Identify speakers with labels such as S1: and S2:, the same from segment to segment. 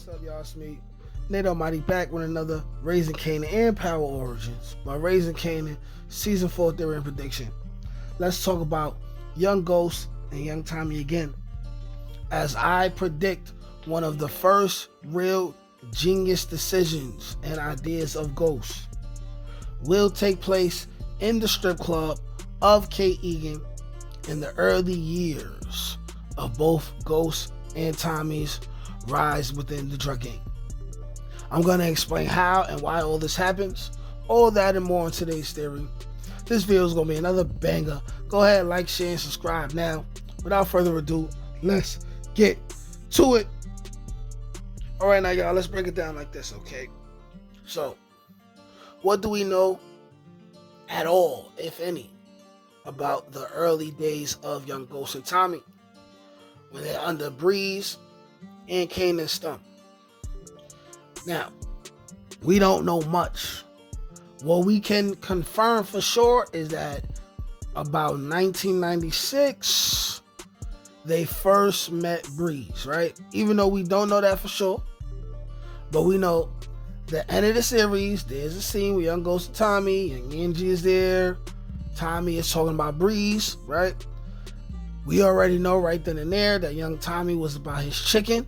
S1: What's up, y'all? It's me, Nate Almighty, back with another Raising Kanan and Power Origins by Raising Kanan Season 4 Theory and Prediction. Let's talk about Young Ghost and Young Tommy again, as I predict one of the first real genius decisions and ideas of Ghost will take place in the strip club of Egan in the early years of both Ghost and Tommy's rise within the drug game. I'm going to explain how and why all this happens, all that and more in today's theory. This video is going to be another banger. Go ahead, like, share, and subscribe now. Without further ado, let's get to it. Alright, now y'all, let's break it down like this, okay? So, what do we know at all, if any, about the early days of Young Ghost and Tommy, when they're under Breeze and Kanan's stump? Now, we don't know much. What we can confirm for sure is that about 1996, they first met Breeze, right? Even though we don't know that for sure, but we know the end of the series, there's a scene where Young Ghost and Tommy, and Angie is there. Tommy is talking about Breeze, right? We already know right then and there that young Tommy was about his chicken.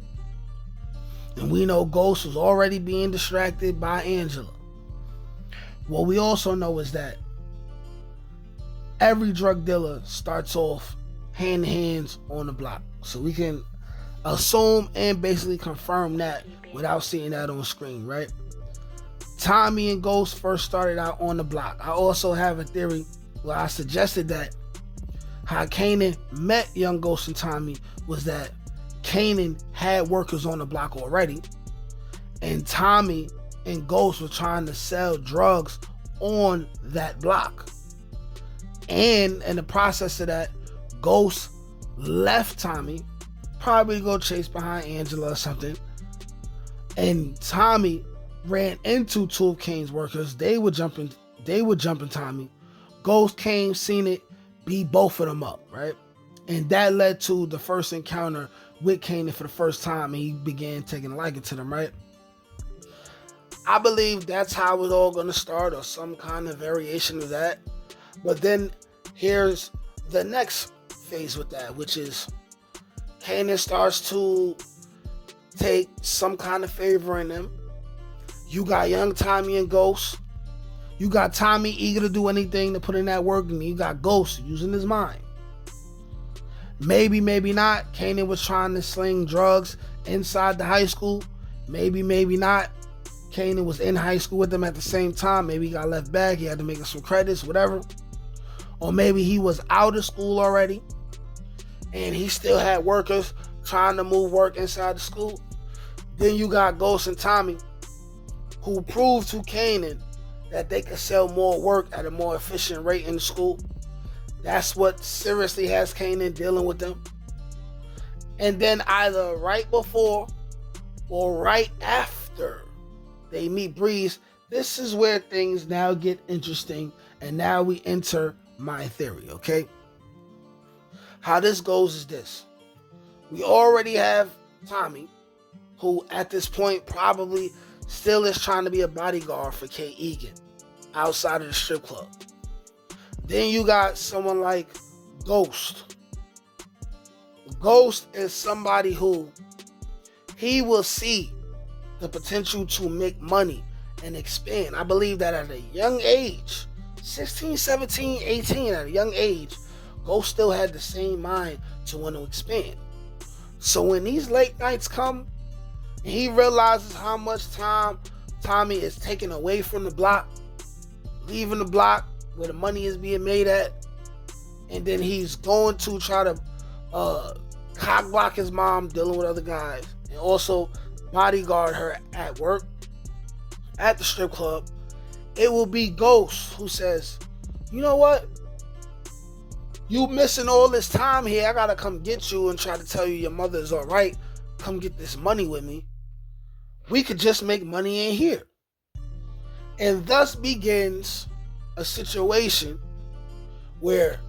S1: And we know Ghost was already being distracted by Angela. What we also know is that every drug dealer starts off hand in hands on the block. So we can assume and basically confirm that without seeing that on screen, right? Tommy and Ghost first started out on the block. I also have a theory where I suggested that how Kanan met Young Ghost and Tommy was that Kanan had workers on the block already, and Tommy and Ghost were trying to sell drugs on that block. And in the process of that, Ghost left Tommy, probably to go chase behind Angela or something, and Tommy ran into two of Kane's workers. They were jumping Tommy. Ghost came, seen it, beat both of them up, right? And that led to the first encounter with Kanan for the first time, and he began taking a liking to them, right? I believe that's how it's all going to start, or some kind of variation of that. But then here's the next phase with that, which is Kanan starts to take some kind of favor in them. You got young Tommy and Ghost. You got Tommy eager to do anything to put in that work, and you got Ghost using his mind. Maybe, maybe not. Kanan was trying to sling drugs inside the high school. Maybe, maybe not. Kanan was in high school with them at the same time. Maybe he got left back. He had to make some credits, whatever. Or maybe he was out of school already, and he still had workers trying to move work inside the school. Then you got Ghost and Tommy, who proved to Kanan that they could sell more work at a more efficient rate in the school. That's what seriously has Kanan dealing with them. And then either right before or right after they meet Breeze, this is where things now get interesting, and now we enter my theory, okay? How this goes is this. We already have Tommy, who at this point probably still is trying to be a bodyguard for Egan outside of the strip club. Then you got someone like Ghost. Ghost is somebody who he will see the potential to make money and expand. I believe that at a young age, 16, 17, 18, at a young age, Ghost still had the same mind to want to expand. So when these late nights come, and he realizes how much time Tommy is taking away from the block, leaving the block where the money is being made at, and then he's going to try to cock block his mom dealing with other guys, and also bodyguard her at work, at the strip club. It will be Ghost who says, you know what? You missing all this time here. I gotta come get you and try to tell you your mother is alright. Come get this money with me. We could just make money in here. And thus begins a situation where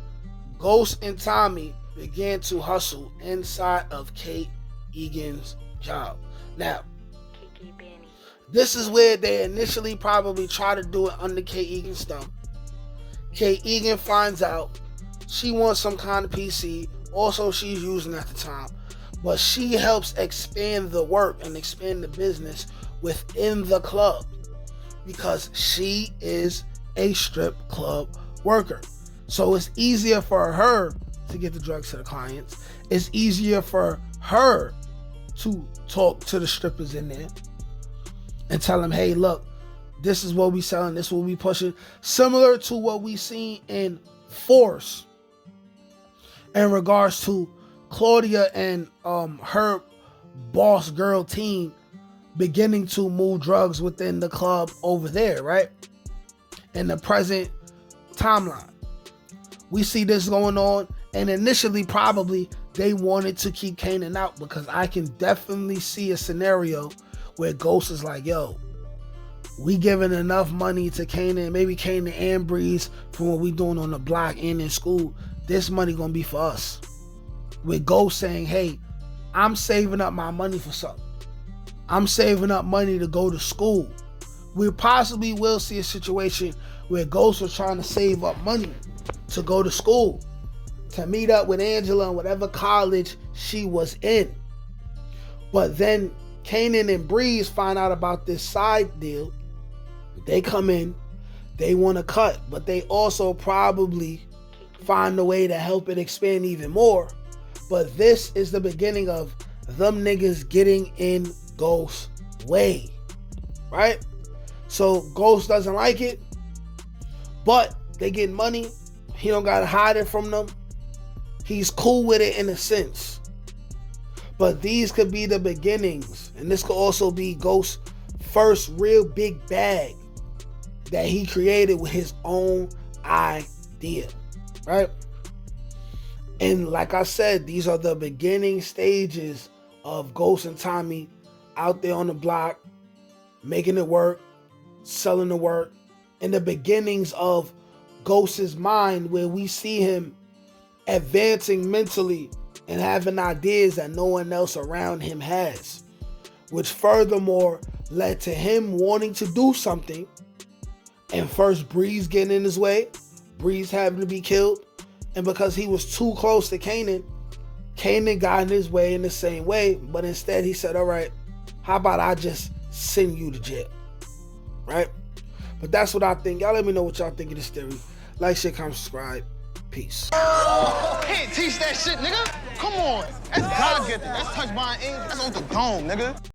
S1: Ghost and Tommy began to hustle inside of Egan's job. Now, This is where they initially probably try to do it under K. Egan's thumb. K. Egan finds out she wants some kind of PC. Also, she's using at the time. But she helps expand the work and expand the business within the club because she is a strip club worker. So it's easier for her to get the drugs to the clients. It's easier for her to talk to the strippers in there and tell them, hey, look, this is what we selling, this is what we pushing. Similar to what we seen in Force in regards to Claudia and her boss girl team beginning to move drugs within the club over there, right? In the present timeline. We see this going on, and initially probably they wanted to keep Kanan out because I can definitely see a scenario where Ghost is like, yo, we giving enough money to Kanan, maybe Kanan and Breeze from what we doing on the block and in school. This money gonna be for us. With Ghost saying, hey, I'm saving up my money for something. I'm saving up money to go to school. We possibly will see a situation where Ghost was trying to save up money to go to school, to meet up with Angela in whatever college she was in. But then Kanan and Breeze find out about this side deal. They come in, they want to cut, but they also probably find a way to help it expand even more. But this is the beginning of them niggas getting in Ghost's way, right? So Ghost doesn't like it, but they get money. He don't gotta hide it from them. He's cool with it in a sense. But these could be the beginnings, and this could also be Ghost's first real big bag that he created with his own idea, right? And like I said, these are the beginning stages of Ghost and Tommy out there on the block, making it work, selling the work, and the beginnings of Ghost's mind, where we see him advancing mentally and having ideas that no one else around him has, which furthermore led to him wanting to do something. And first Breeze getting in his way, Breeze having to be killed, and because he was too close to Kanan, Kanan got in his way in the same way, but instead he said, all right, how about I just send you to jail, right? But that's what I think. Y'all let me know what y'all think of this theory. Like, share, comment, subscribe. Peace.
S2: Can't teach that shit, nigga. Come on. That's God-gifted. That's touched by an angel. That's on the dome, nigga.